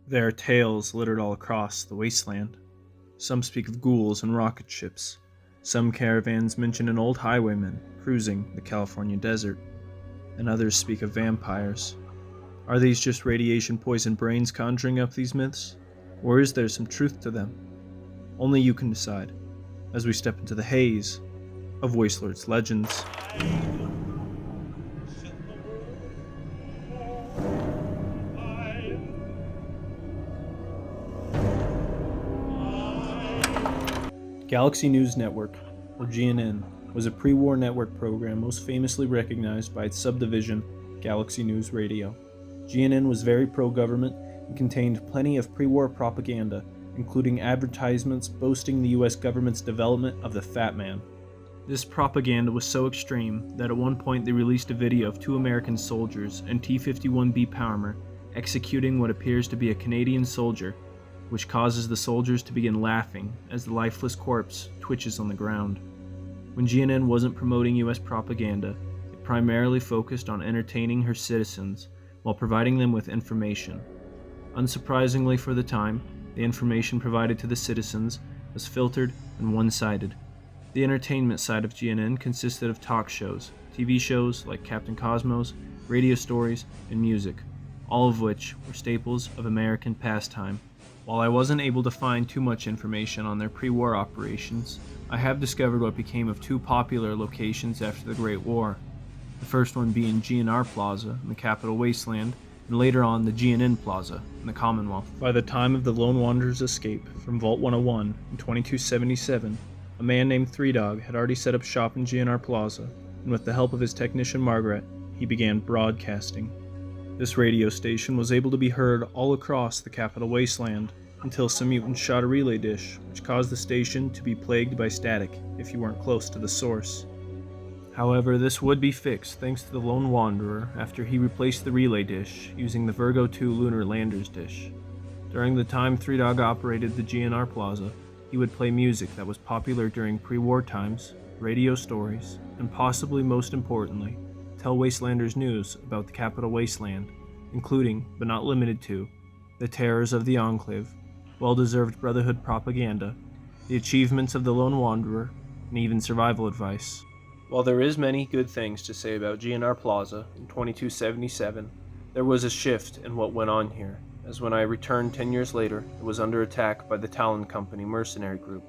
There are tales littered all across the wasteland. Some speak of ghouls and rocket ships. Some caravans mention an old highwayman cruising the California desert, and others speak of vampires. Are these just radiation poisoned brains conjuring up these myths? Or is there some truth to them? Only you can decide, as we step into the haze of Wasteland's legends. Galaxy News Network, or GNN, was a pre-war network program most famously recognized by its subdivision, Galaxy News Radio. GNN was very pro-government and contained plenty of pre-war propaganda, including advertisements boasting the US government's development of the Fat Man. This propaganda was so extreme that at one point they released a video of two American soldiers and T-51B Palmer executing what appears to be a Canadian soldier, which causes the soldiers to begin laughing as the lifeless corpse twitches on the ground. When GNN wasn't promoting US propaganda, it primarily focused on entertaining her citizens while providing them with information. Unsurprisingly for the time, the information provided to the citizens was filtered and one-sided. The entertainment side of GNN consisted of talk shows, TV shows like Captain Cosmos, radio stories, and music, all of which were staples of American pastime. While I wasn't able to find too much information on their pre-war operations, I have discovered what became of two popular locations after the Great War. The first one being GNR Plaza in the capital Wasteland, and later on the GNN Plaza in the Commonwealth. By the time of the Lone Wanderer's escape from Vault 101 in 2277, a man named Three Dog had already set up shop in GNR Plaza, and with the help of his technician Margaret, he began broadcasting. This radio station was able to be heard all across the capital Wasteland until some mutants shot a relay dish, which caused the station to be plagued by static if you weren't close to the source. However, this would be fixed thanks to the Lone Wanderer after he replaced the relay dish using the Virgo 2 lunar lander's dish. During the time Three Dog operated the GNR Plaza, he would play music that was popular during pre-war times, radio stories, and possibly most importantly, tell Wastelanders news about the capital Wasteland, including, but not limited to, the terrors of the Enclave, well-deserved Brotherhood propaganda, the achievements of the Lone Wanderer, and even survival advice. While there is many good things to say about GNR Plaza in 2277, there was a shift in what went on here, as when I returned 10 years later, it was under attack by the Talon Company mercenary group.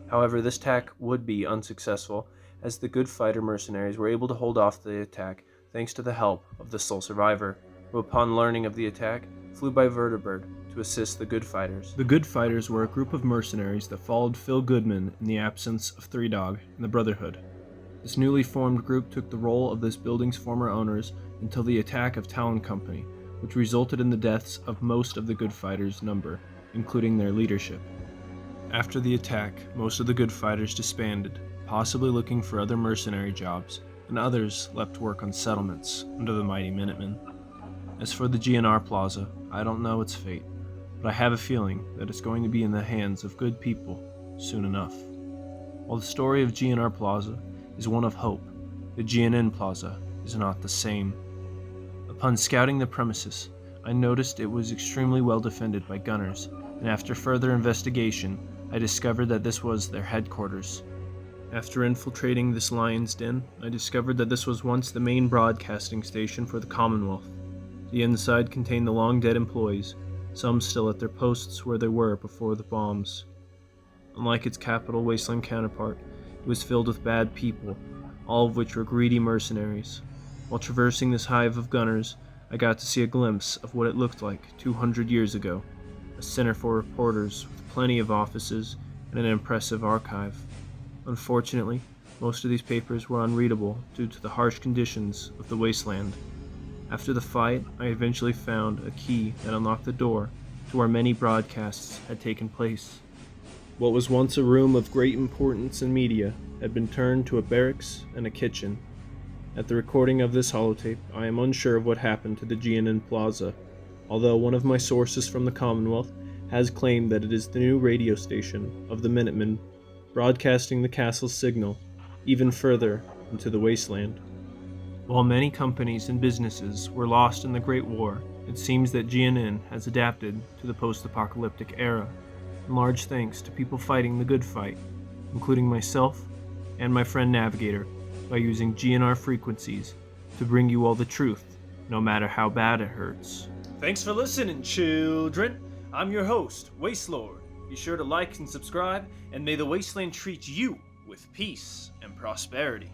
However, this attack would be unsuccessful, as the Good Fighter mercenaries were able to hold off the attack thanks to the help of the sole survivor, who upon learning of the attack, flew by vertibird to assist the Good Fighters. The Good Fighters were a group of mercenaries that followed Phil Goodman in the absence of Three Dog and the Brotherhood. This newly formed group took the role of this building's former owners until the attack of Talon Company, which resulted in the deaths of most of the Good Fighters' number, including their leadership. After the attack, most of the Good Fighters disbanded, possibly looking for other mercenary jobs, and others left to work on settlements under the mighty Minutemen. As for the GNR Plaza, I don't know its fate, but I have a feeling that it's going to be in the hands of good people soon enough. While the story of GNR Plaza is one of hope, the GNN Plaza is not the same. Upon scouting the premises, I noticed it was extremely well defended by gunners, and after further investigation, I discovered that this was their headquarters. After infiltrating this lion's den, I discovered that this was once the main broadcasting station for the Commonwealth. The inside contained the long-dead employees, some still at their posts where they were before the bombs. Unlike its capital Wasteland counterpart, it was filled with bad people, all of which were greedy mercenaries. While traversing this hive of gunners, I got to see a glimpse of what it looked like 200 years ago, a center for reporters with plenty of offices and an impressive archive. Unfortunately, most of these papers were unreadable due to the harsh conditions of the wasteland. After the fight, I eventually found a key that unlocked the door to where many broadcasts had taken place. What was once a room of great importance in media had been turned to a barracks and a kitchen. At the recording of this holotape, I am unsure of what happened to the GNN Plaza, although one of my sources from the Commonwealth has claimed that it is the new radio station of the Minutemen, broadcasting the castle's signal even further into the wasteland. While many companies and businesses were lost in the Great War, It seems that GNN has adapted to the post-apocalyptic era, in large thanks to people fighting the good fight, including myself and my friend Navigator, by using GNR frequencies to bring you all the truth, no matter how bad it hurts. Thanks for listening, children. I'm your host, Wastelord. Be sure to like and subscribe, and may the wasteland treat you with peace and prosperity.